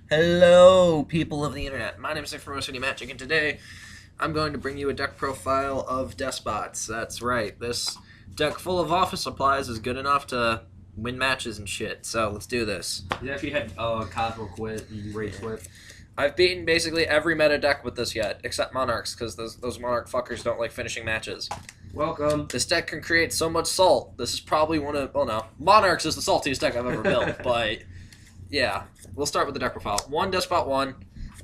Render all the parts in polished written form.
Hello, people of the internet. My name is Magic, and today I'm going to bring you a deck profile of Deskbots. That's right. This deck full of office supplies is good enough to win matches and shit. So let's do this. You actually had Cosmo quit and Rage quit. I've beaten basically every meta deck with this yet, except Monarchs, because those Monarch fuckers don't like finishing matches. Welcome. This deck can create so much salt. This is probably one of, well, no, Monarchs is the saltiest deck I've ever built, but yeah. We'll start with the deck profile. One Deskbot 1.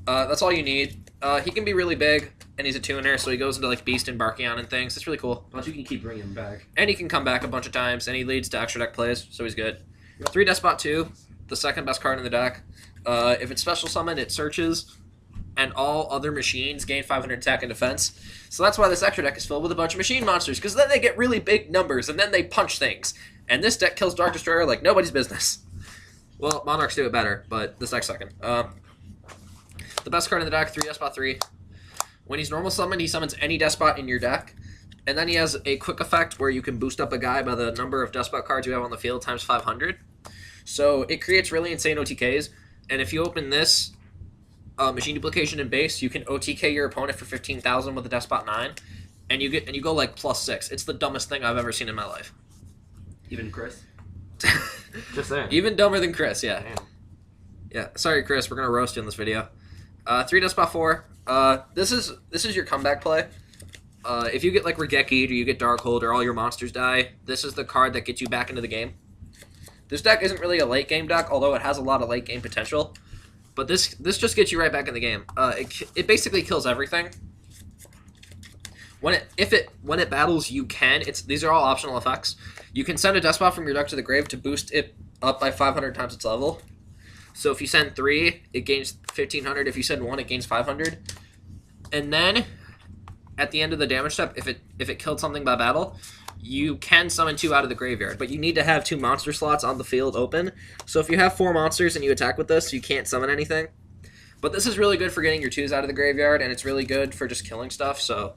That's all you need. He can be really big, and he's a tuner, so he goes into like Beast and Barkion and things. It's really cool. But you can keep bringing him back. And he can come back a bunch of times, and he leads to extra deck plays, so he's good. 3 Deskbot 2, the second best card in the deck. If it's special summoned, it searches, and all other machines gain 500 attack and defense. So that's why this extra deck is filled with a bunch of machine monsters, because then they get really big numbers, and then they punch things. And this deck kills Dark Destroyer like nobody's business. Well, Monarchs do it better, but this deck's second. The best card in the deck, 3 Deskbot 3. When he's normal summoned, he summons any Deskbot in your deck. And then he has a quick effect where you can boost up a guy by the number of Deskbot cards you have on the field times 500. So it creates really insane OTKs. And if you open this machine duplication in base, you can OTK your opponent for 15,000 with a Deskbot 9. And you go like +6. It's the dumbest thing I've ever seen in my life. Even Chris? Just saying. Even dumber than Chris, yeah. Damn. Yeah, sorry Chris, we're gonna roast you in this video. 3 Deskbot 4. This is your comeback play. If you get like Regeki or you get Darkhold or all your monsters die, this is the card that gets you back into the game. This deck isn't really a late game deck, although it has a lot of late game potential. But this just gets you right back in the game. It basically kills everything. When it battles, you can. These are all optional effects. You can send a Deskbot from your deck to the grave to boost it up by 500 times its level. So if you send 3, it gains 1500. If you send 1, it gains 500. And then at the end of the damage step, if it killed something by battle, you can summon 2 out of the graveyard. But you need to have 2 monster slots on the field open. So if you have 4 monsters and you attack with this, you can't summon anything. But this is really good for getting your 2s out of the graveyard, and it's really good for just killing stuff. So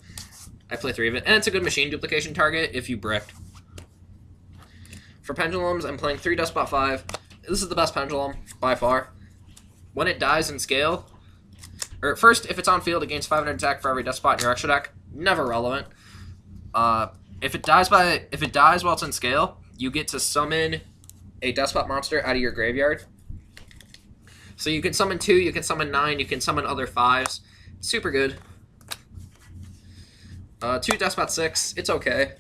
I play 3 of it. And it's a good machine duplication target if you bricked. For Pendulums, I'm playing 3 Deskbot 5. This is the best Pendulum, by far. When it dies in scale, or first, if it's on field, it gains 500 attack for every Deskbot in your extra deck. Never relevant. If it dies while it's in scale, you get to summon a Deskbot monster out of your graveyard. So you can summon 2, you can summon 9, you can summon other 5s. Super good. 2 Deskbot 6, it's okay.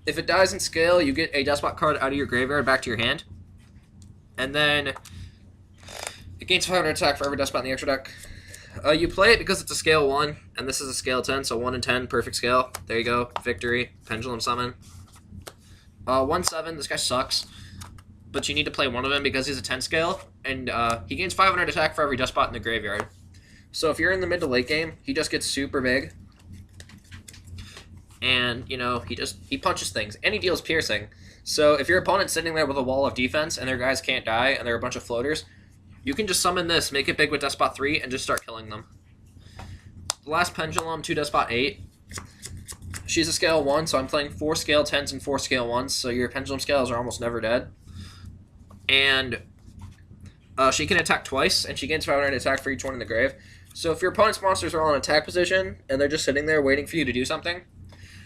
If it dies in scale, you get a Deskbot card out of your graveyard back to your hand. And then it gains 500 attack for every Deskbot in the extra deck. You play it because it's a scale 1, and this is a scale 10, so 1 and 10, perfect scale. There you go, victory, Pendulum Summon. 1/7, this guy sucks, but you need to play one of him because he's a 10 scale, and he gains 500 attack for every Deskbot in the graveyard. So if you're in the mid to late game, he just gets super big. And, you know, he punches things, and he deals piercing. So if your opponent's sitting there with a wall of defense, and their guys can't die, and they're a bunch of floaters, you can just summon this, make it big with Deskbot 3, and just start killing them. The last Pendulum, 2 Deskbot 8. She's a scale 1, so I'm playing 4 scale 10s and 4 scale 1s, so your Pendulum scales are almost never dead. And she can attack twice, and she gains 500 attack for each one in the grave. So if your opponent's monsters are all in attack position, and they're just sitting there waiting for you to do something,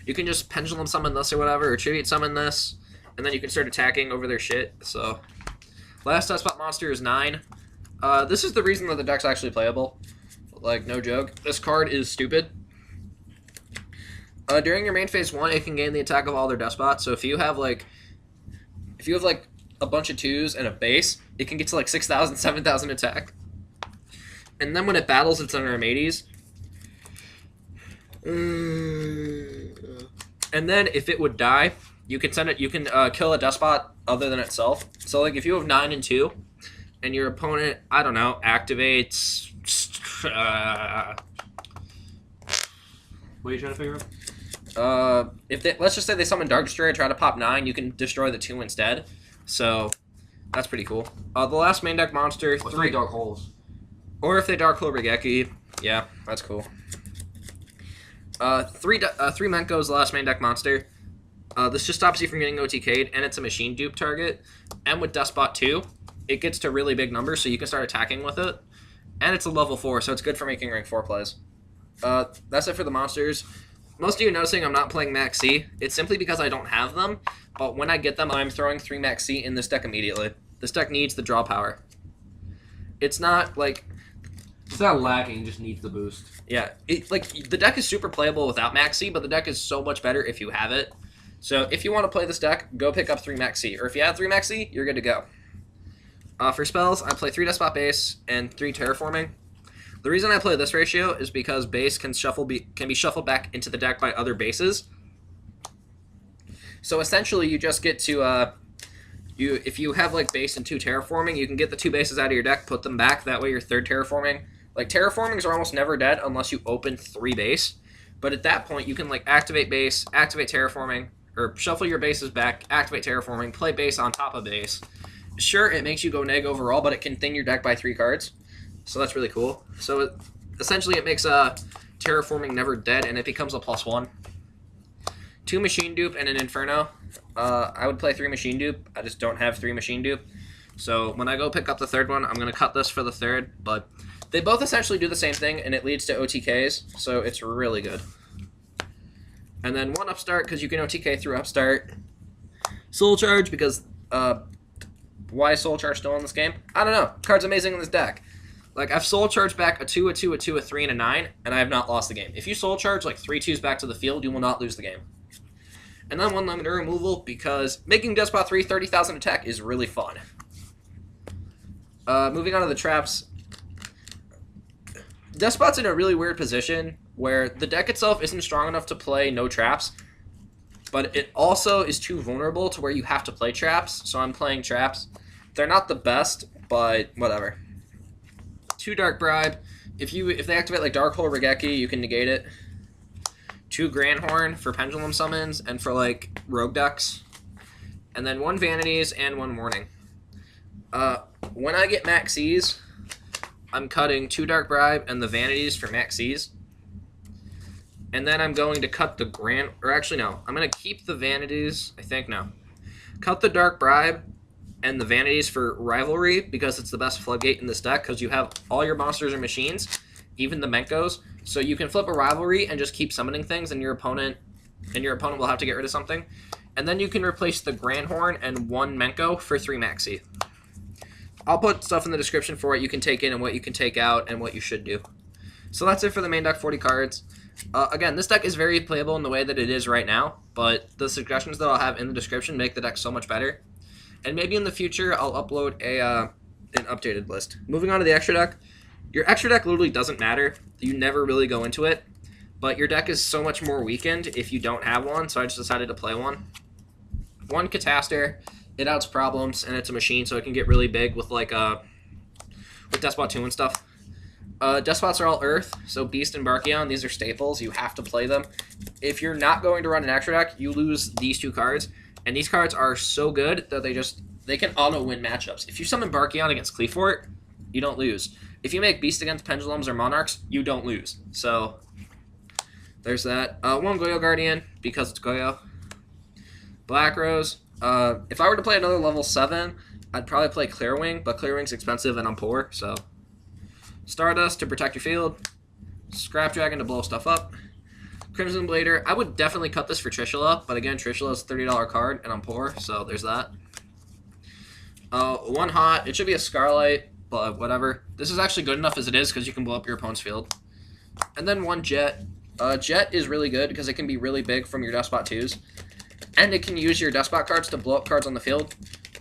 you can just Pendulum Summon this or whatever, or Tribute Summon this, and then you can start attacking over their shit. So, last Deskbot monster is 9. This is the reason that the deck's actually playable. Like, no joke. This card is stupid. During your main phase 1, it can gain the attack of all their Deskbots. So if you have like a bunch of 2s and a base, it can get to like 6,000, 7,000 attack. And then when it battles its own Zenmaines, and then if it would die, you can kill a Deskbot other than itself. So like if you have 9 and 2, and your opponent, I don't know, activates. What are you trying to figure out? Let's just say they summon Dark Destroyer, try to pop 9, you can destroy the 2 instead. So that's pretty cool. The last main deck monster, 3 Dark Holes. Or if they Dark Hole Regeki, yeah, that's cool. 3 Menko is the last main deck monster. This just stops you from getting OTK'd, and it's a machine dupe target. And with Deskbot 2, it gets to really big numbers, so you can start attacking with it. And it's a level 4, so it's good for making rank 4 plays. That's it for the monsters. Most of you are noticing I'm not playing Maxx. It's simply because I don't have them, but when I get them, I'm throwing 3 Maxx in this deck immediately. This deck needs the draw power. It's not like... It's not lacking, it just needs the boost. Yeah, the deck is super playable without Maxx, but the deck is so much better if you have it. So if you want to play this deck, go pick up 3 Maxx, or if you have 3 Maxx, you're good to go. For spells, I play 3 Deskbot base and 3 Terraforming. The reason I play this ratio is because base can be shuffled back into the deck by other bases. So essentially, you just get to if you have like base and 2 Terraforming, you can get the 2 bases out of your deck, put them back. That way, your 3rd Terraforming. Like Terraformings are almost never dead unless you open 3 base. But at that point, you can like activate base, activate Terraforming, or shuffle your bases back, activate Terraforming, play base on top of base. Sure, it makes you go neg overall, but it can thin your deck by 3 cards. So that's really cool. So essentially it makes Terraforming never dead, and it becomes a +1. 2 Machine Dupe and an Inferno. I would play 3 Machine Dupe. I just don't have 3 Machine Dupe. So when I go pick up the 3rd one, I'm going to cut this for the 3rd. But they both essentially do the same thing, and it leads to OTKs. So it's really good. And then 1 Upstart, because you can OTK through Upstart. Soul Charge, because... why is Soul Charge still in this game? I don't know. Card's amazing in this deck. Like, I've Soul Charged back a 2, a 2, a 2, a 3, and a 9, and I have not lost the game. If you Soul Charge like 3 2s back to the field, you will not lose the game. And then 1 Limiter Removal, because making Deskbot 3 30,000 attack is really fun. Moving on to the traps. Deskbot's in a really weird position where the deck itself isn't strong enough to play no traps, but it also is too vulnerable to where you have to play traps, so I'm playing traps. They're not the best, but whatever. 2 Dark Bribe. If they activate like Dark Hole Regeki, you can negate it. 2 Grandhorn for Pendulum Summons and for like Rogue decks. And then 1 Vanities and 1 Warning. When I get Maxx's, I'm cutting 2 Dark Bribe and the Vanities for Maxx's. And then I'm going to cut the I'm going to keep the Vanities, I think, no. Cut the Dark Bribe and the Vanities for Rivalry, because it's the best floodgate in this deck, because you have all your monsters and machines, even the Menkos, so you can flip a Rivalry and just keep summoning things, and your opponent will have to get rid of something. And then you can replace the Grandhorn and 1 Menko for 3 Maxx. I'll put stuff in the description for what you can take in and what you can take out and what you should do. So that's it for the main deck, 40 cards. Again, this deck is very playable in the way that it is right now, but the suggestions that I'll have in the description make the deck so much better. And maybe in the future, I'll upload an updated list. Moving on to the extra deck. Your extra deck literally doesn't matter. You never really go into it. But your deck is so much more weakened if you don't have one, so I just decided to play one. 1 Cataster. It outs problems, and it's a machine, so it can get really big with like with Deskbot 2 and stuff. Despots are all Earth, so Beast and Barkion, these are staples. You have to play them. If you're not going to run an extra deck, you lose these 2 cards. And these cards are so good that they can auto-win matchups. If you summon Barkion against Cleafort, you don't lose. If you make Beast against Pendulums or Monarchs, you don't lose. So, there's that. 1 Goyo Guardian, because it's Goyo. Black Rose. If I were to play another level 7, I'd probably play Clearwing, but Clearwing's expensive and I'm poor, so... Stardust to protect your field. Scrap Dragon to blow stuff up. Crimson Blader. I would definitely cut this for Trishula, but again, Trishula is a $30 card, and I'm poor, so there's that. 1 Hot. It should be a Scarlight, but whatever. This is actually good enough as it is, because you can blow up your opponent's field. And then 1 Jet. Jet is really good, because it can be really big from your Deskbot 2s. And it can use your Deskbot cards to blow up cards on the field,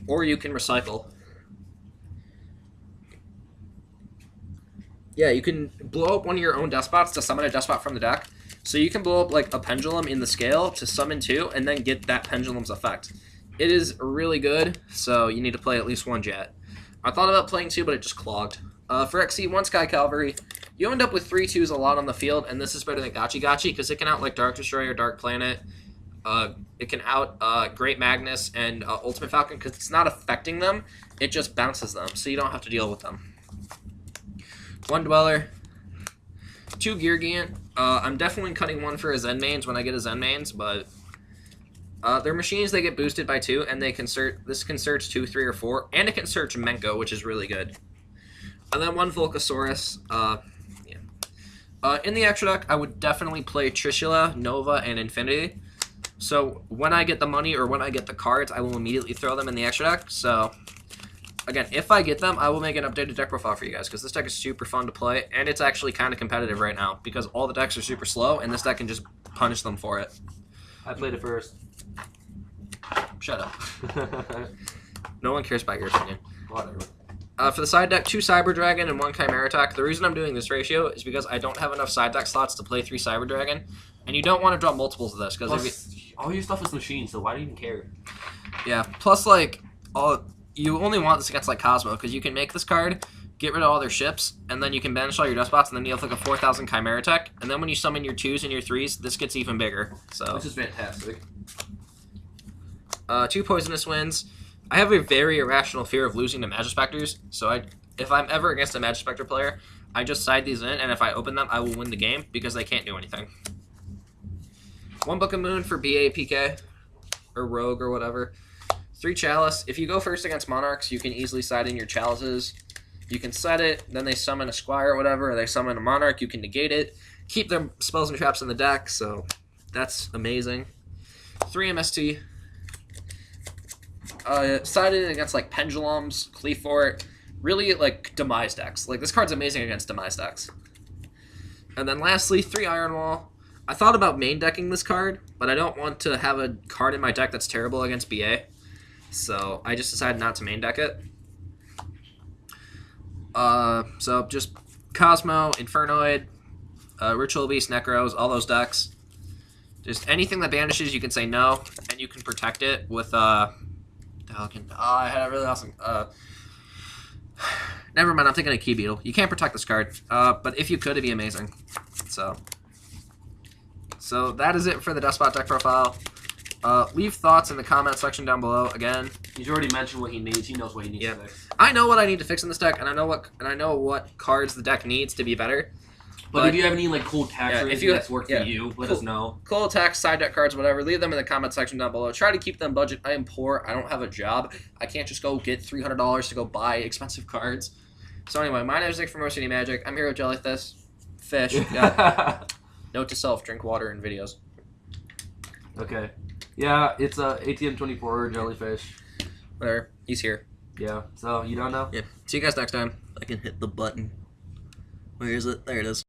or you can recycle. Yeah, you can blow up one of your own Despots to summon a Deskbot from the deck. So you can blow up like a Pendulum in the scale to summon 2 and then get that Pendulum's effect. It is really good, so you need to play at least 1 Jet. I thought about playing 2, but it just clogged. For XC, 1 Sky Cavalry. You end up with 3 2s a lot on the field, and this is better than Gachi Gachi because it can out like Dark Destroyer, Dark Planet. It can out Great Magnus and Ultimate Falcon because it's not affecting them. It just bounces them, so you don't have to deal with them. 1 Dweller. 2 Gear Gigant. I'm definitely cutting 1 for a Zenmaines when I get a Zenmaines, but They're machines. They get boosted by 2, and they can search. This can search 2, 3, or 4, and it can search Menko, which is really good. And then 1 Volcasaurus. In the extra deck, I would definitely play Trishula, Nova, and Infinity. So when I get the money or when I get the cards, I will immediately throw them in the extra deck. So again, if I get them, I will make an updated deck profile for you guys because this deck is super fun to play, and it's actually kind of competitive right now because all the decks are super slow, and this deck can just punish them for it. I played it first. Shut up. No one cares about your opinion. Whatever. For the side deck, 2 Cyber Dragon and 1 Chimera Attack. The reason I'm doing this ratio is because I don't have enough side deck slots to play 3 Cyber Dragon, and you don't want to draw multiples of this because all your stuff is machine, so why do you even care? Yeah. Plus, like, you only want this against like Cosmo because you can make this card, get rid of all their ships, and then you can banish all your Deskbots, and then you have like a 4,000 Chimera Attack, and then when you summon your 2s and your 3s, this gets even bigger. So This is fantastic. 2 Poisonous Winds. I have a very irrational fear of losing to Magispectors, so if I'm ever against a Magispector player, I just side these in, and if I open them, I will win the game because they can't do anything. 1 Book of Moon for BA, PK, or Rogue, or whatever. 3 Chalice. If you go first against Monarchs, you can easily side in your Chalices. You can set it, then they summon a Squire or whatever, or they summon a Monarch, you can negate it. Keep their spells and traps in the deck, so that's amazing. 3 MST. Sided against like Pendulums, Cleafort, really like Demise decks. Like this card's amazing against Demise decks. And then lastly, 3 Iron Wall. I thought about main decking this card, but I don't want to have a card in my deck that's terrible against BA. So I just decided not to main deck it. So just Cosmo, Infernoid, Ritual Beast, Necros, all those decks. Just anything that banishes, you can say no, and you can protect it with I had a really awesome. Never mind. I'm thinking of Key Beetle. You can't protect this card, but if you could, it'd be amazing. So that is it for the Deskbot deck profile. Leave thoughts in the comment section down below. Again, he's already mentioned what he needs. He knows what he needs to fix. I know what I need to fix in this deck, and I know what cards the deck needs to be better. But if you have any like cool attacks or anything that's worked for you, let us know. Cool attacks, side deck cards, whatever. Leave them in the comment section down below. Try to keep them budget. I am poor. I don't have a job. I can't just go get $300 to go buy expensive cards. So anyway, my name is Nick from City Magic. I'm here with Jellyfish. Note to self: drink water in videos. Okay. Yeah, it's ATM24 Jellyfish. Whatever. He's here. Yeah. So you don't know? Yeah. See you guys next time. I can hit the button. Where is it? There it is.